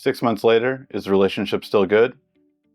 6 months later, is the relationship still good?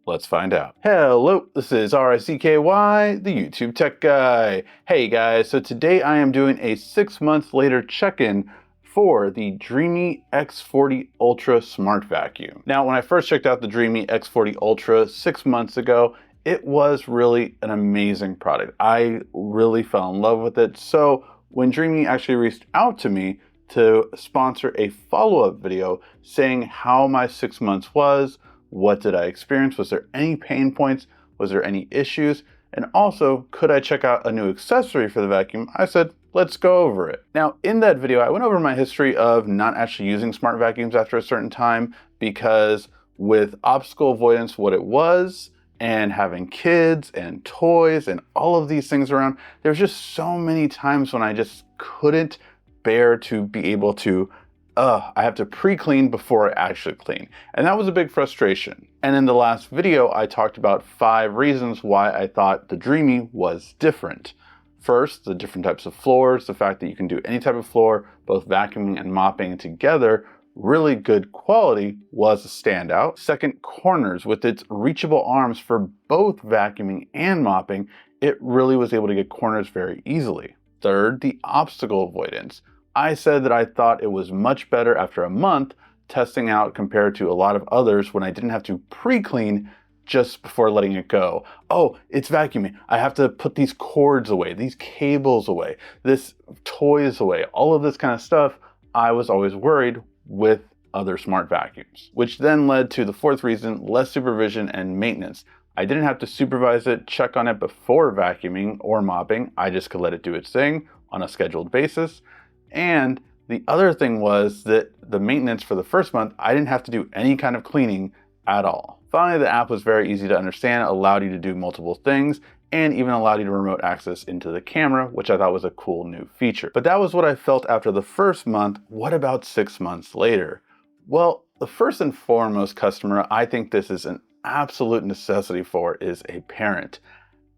Let's find out. Hello, this is RICKY, the YouTube Tech Guy. Hey guys, so today I am doing a 6 months later check-in for the Dreame X40 Ultra Smart Vacuum. Now, when I first checked out the Dreame X40 Ultra 6 months ago, it was really an amazing product. I really fell in love with it. So when Dreame actually reached out to me to sponsor a follow-up video saying how my 6 months was, what did I experience, was there any pain points, was there any issues, and also could I check out a new accessory for the vacuum, I said, let's go over it. Now, in that video, I went over my history of not actually using smart vacuums after a certain time because with obstacle avoidance, what it was, and having kids and toys and all of these things around, there's just so many times when I just couldn't bear to be able to, I have to pre-clean before I actually clean. And that was a big frustration. And in the last video, I talked about 5 reasons why I thought the Dreame was different. First, the different types of floors, the fact that you can do any type of floor, both vacuuming and mopping together, really good quality was a standout. Second, corners with its reachable arms for both vacuuming and mopping, it really was able to get corners very easily. Third, the obstacle avoidance. I said that I thought it was much better after a month testing out compared to a lot of others when I didn't have to pre-clean just before letting it go. Oh, it's vacuuming. I have to put these cords away, these cables away, this toys away, all of this kind of stuff. I was always worried with other smart vacuums, which then led to the 4th reason, less supervision and maintenance. I didn't have to supervise it, check on it before vacuuming or mopping. I just could let it do its thing on a scheduled basis. And the other thing was that the maintenance for the first month, I didn't have to do any kind of cleaning at all. Finally, the app was very easy to understand, allowed you to do multiple things, and even allowed you to remote access into the camera, which I thought was a cool new feature. But that was what I felt after the first month. What about 6 months later? Well, the first and foremost customer I think this is an absolute necessity for is a parent.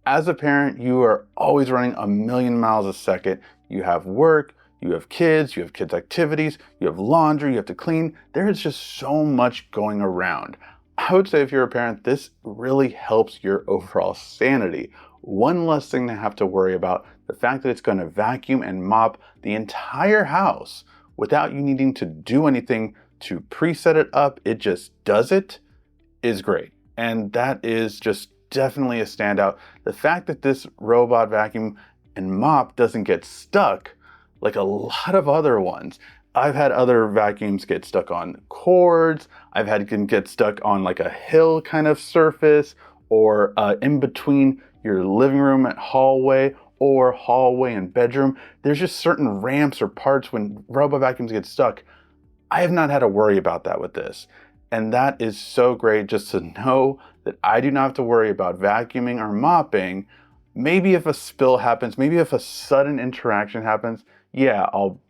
As a parent, you are always running a million miles a second. You have work, you have kids activities, you have laundry, you have to clean. There is just so much going around. I would say if you're a parent, this really helps your overall sanity. One less thing to have to worry about, the fact that it's going to vacuum and mop the entire house without you needing to do anything to preset it up, it just does it, is great. And that is just definitely a standout. The fact that this robot vacuum and mop doesn't get stuck like a lot of other ones. I've had other vacuums get stuck on cords. I've had them get stuck on like a hill kind of surface or in between your living room and hallway or hallway and bedroom. There's just certain ramps or parts when robot vacuums get stuck. I have not had to worry about that with this. And that is so great just to know that I do not have to worry about vacuuming or mopping. Maybe if a spill happens, maybe if a sudden interaction happens, yeah, I'll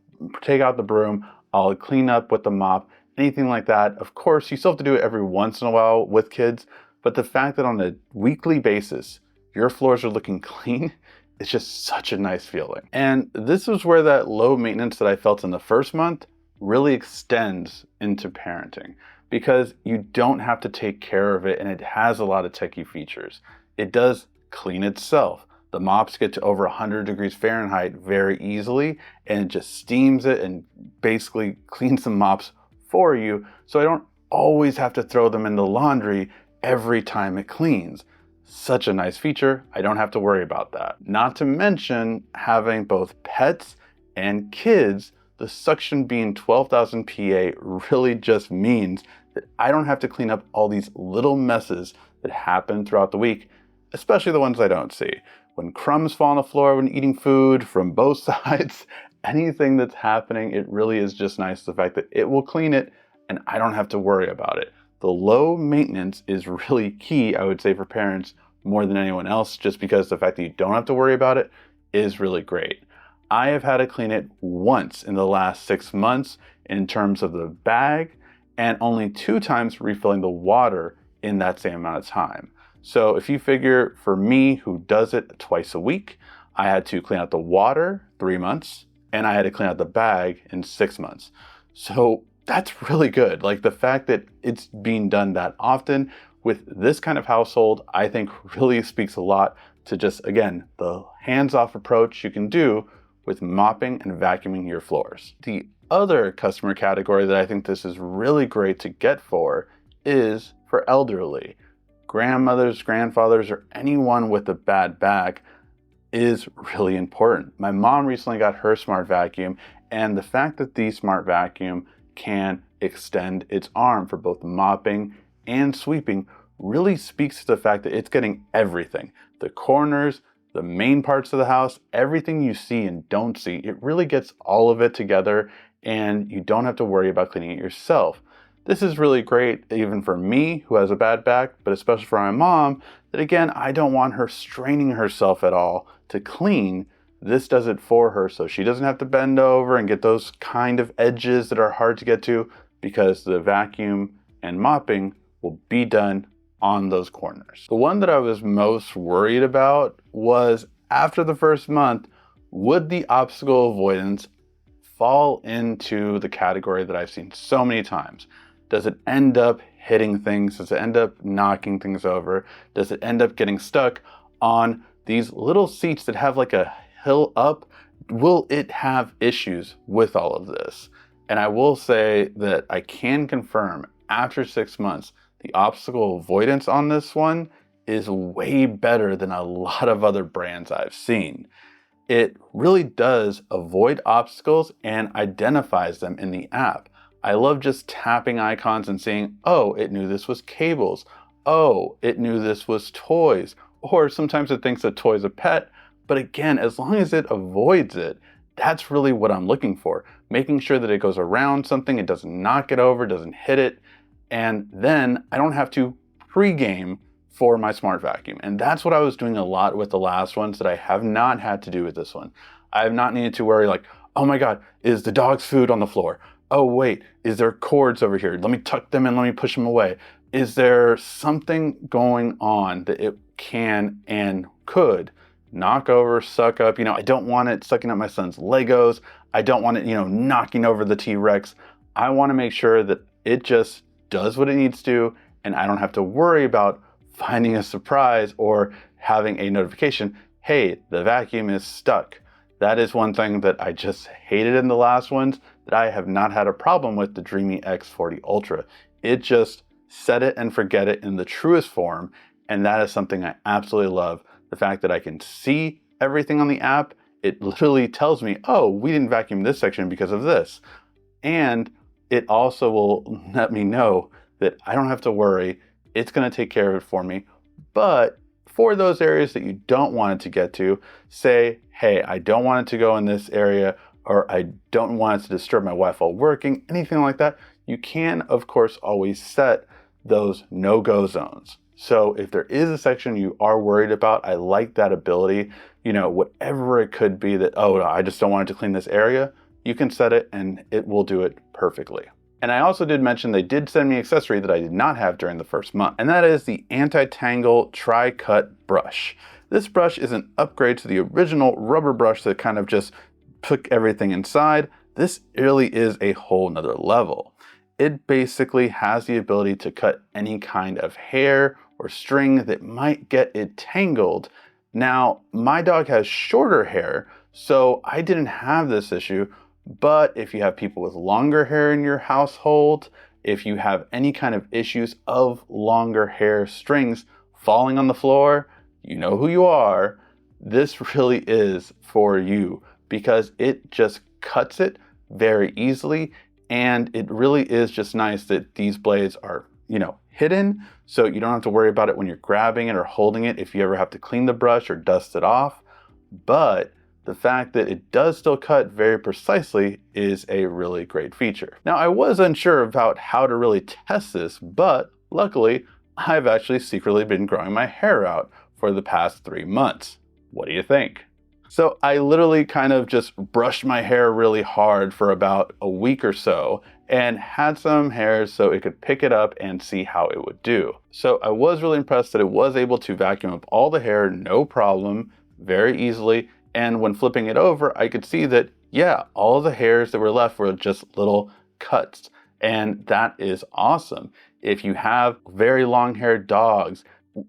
take out the broom, I'll clean up with the mop, anything like that. Of course, you still have to do it every once in a while with kids, but the fact that on a weekly basis, your floors are looking clean, it's just such a nice feeling. And this is where that low maintenance that I felt in the first month really extends into parenting because you don't have to take care of it and it has a lot of techie features. It does clean itself. The mops get to over 100 degrees Fahrenheit very easily and it just steams it and basically cleans the mops for you. So I don't always have to throw them in the laundry every time it cleans. Such a nice feature. I don't have to worry about that. Not to mention having both pets and kids, the suction being 12,000 PA really just means that I don't have to clean up all these little messes that happen throughout the week, especially the ones I don't see. When crumbs fall on the floor when eating food from both sides, anything that's happening, it really is just nice the fact that it will clean it and I don't have to worry about it. The low maintenance is really key, I would say, for parents more than anyone else, just because the fact that you don't have to worry about it is really great. I have had to clean it once in the last 6 months in terms of the bag and only 2 times refilling the water in that same amount of time. So if you figure for me who does it twice a week, I had to clean out the water 3 months and I had to clean out the bag in 6 months. So that's really good. Like the fact that it's being done that often with this kind of household, I think really speaks a lot to just, again, the hands-off approach you can do with mopping and vacuuming your floors. The other customer category that I think this is really great to get for is for elderly. Grandmothers, grandfathers, or anyone with a bad back is really important. My mom recently got her smart vacuum, and the fact that the smart vacuum can extend its arm for both mopping and sweeping really speaks to the fact that it's getting everything. The corners, the main parts of the house, everything you see and don't see, it really gets all of it together, and you don't have to worry about cleaning it yourself. This is really great even for me who has a bad back, but especially for my mom, that again, I don't want her straining herself at all to clean. This does it for her so she doesn't have to bend over and get those kind of edges that are hard to get to, because the vacuum and mopping will be done on those corners. The one that I was most worried about was after the first month, would the obstacle avoidance fall into the category that I've seen so many times? Does it end up hitting things? Does it end up knocking things over? Does it end up getting stuck on these little seats that have like a hill up? Will it have issues with all of this? And I will say that I can confirm after 6 months, the obstacle avoidance on this one is way better than a lot of other brands I've seen. It really does avoid obstacles and identifies them in the app. I love just tapping icons and seeing, oh, it knew this was cables. Oh, it knew this was toys. Or sometimes it thinks a toy's a pet. But again, as long as it avoids it, that's really what I'm looking for. Making sure that it goes around something, it doesn't knock it over, doesn't hit it. And then I don't have to pre-game for my smart vacuum. And that's what I was doing a lot with the last ones that I have not had to do with this one. I have not needed to worry like, oh my God, is the dog's food on the floor? Oh wait, is there cords over here? Let me tuck them in, let me push them away. Is there something going on that it can and could knock over, suck up? I don't want it sucking up my son's Legos. I don't want it, knocking over the T-Rex. I want to make sure that it just does what it needs to, and I don't have to worry about finding a surprise or having a notification, hey, the vacuum is stuck. That is one thing that I just hated in the last ones that I have not had a problem with the Dreame X40 Ultra. It just set it and forget it in the truest form, and that is something I absolutely love. The fact that I can see everything on the app, it literally tells me, oh, we didn't vacuum this section because of this. And it also will let me know that I don't have to worry. It's going to take care of it for me. But for those areas that you don't want it to get to, say, hey, I don't want it to go in this area, or I don't want it to disturb my wife while working, anything like that, you can, of course, always set those no-go zones. So if there is a section you are worried about, I like that ability, whatever it could be that, oh, no, I just don't want it to clean this area, you can set it and it will do it perfectly. And I also did mention they did send me accessory that I did not have during the first month, and that is the anti-tangle tri-cut brush. This brush is an upgrade to the original rubber brush that kind of just took everything inside. This really is a whole nother level. It basically has the ability to cut any kind of hair or string that might get it tangled. Now, my dog has shorter hair, so I didn't have this issue. But if you have people with longer hair in your household, if you have any kind of issues of longer hair strings falling on the floor, you know who you are. This really is for you because it just cuts it very easily. And it really is just nice that these blades are, hidden. So you don't have to worry about it when you're grabbing it or holding it if you ever have to clean the brush or dust it off. But the fact that it does still cut very precisely is a really great feature. Now, I was unsure about how to really test this, but luckily, I've actually secretly been growing my hair out for the past 3 months. What do you think? So I literally kind of just brushed my hair really hard for about a week or so and had some hairs so it could pick it up and see how it would do. So I was really impressed that it was able to vacuum up all the hair, no problem, very easily. And when flipping it over, I could see that, yeah, all the hairs that were left were just little cuts. And that is awesome. If you have very long-haired dogs,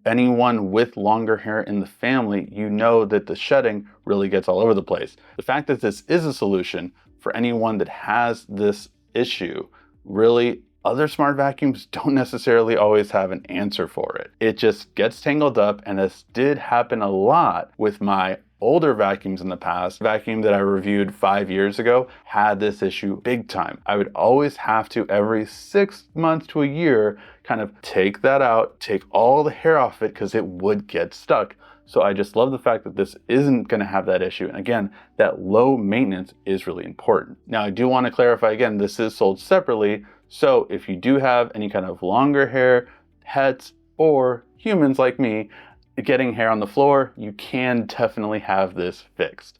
anyone with longer hair in the family, you know that the shedding really gets all over the place. The fact that this is a solution for anyone that has this issue, really, other smart vacuums don't necessarily always have an answer for it. It just gets tangled up, and this did happen a lot with my older vacuums in the past. Vacuum that I reviewed 5 years ago had this issue big time. I would always have to, every 6 months to a year, kind of take that out, take all the hair off it, because it would get stuck. So I just love the fact that this isn't going to have that issue. And again, that low maintenance is really important. Now, I do want to clarify again, this is sold separately. So if you do have any kind of longer hair, pets, or humans like me getting hair on the floor, you can definitely have this fixed.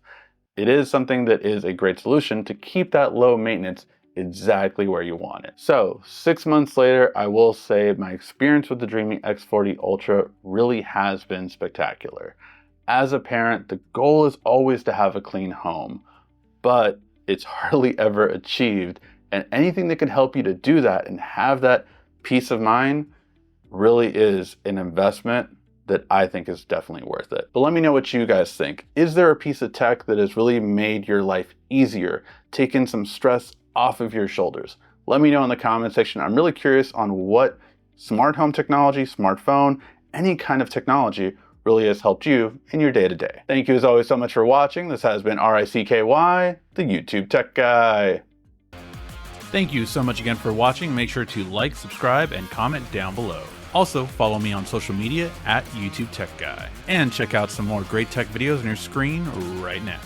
It is something that is a great solution to keep that low maintenance exactly where you want it. So 6 months later, I will say my experience with the Dreame X40 Ultra really has been spectacular. As a parent, the goal is always to have a clean home, but it's hardly ever achieved. And anything that can help you to do that and have that peace of mind really is an investment that I think is definitely worth it. But let me know what you guys think. Is there a piece of tech that has really made your life easier, taken some stress off of your shoulders? Let me know in the comment section. I'm really curious on what smart home technology, smartphone, any kind of technology really has helped you in your day-to-day. Thank you as always so much for watching. This has been RICKY, the YouTube Tech Guy. Thank you so much again for watching. Make sure to like, subscribe, and comment down below. Also, follow me on social media at YouTube Tech Guy. And check out some more great tech videos on your screen right now.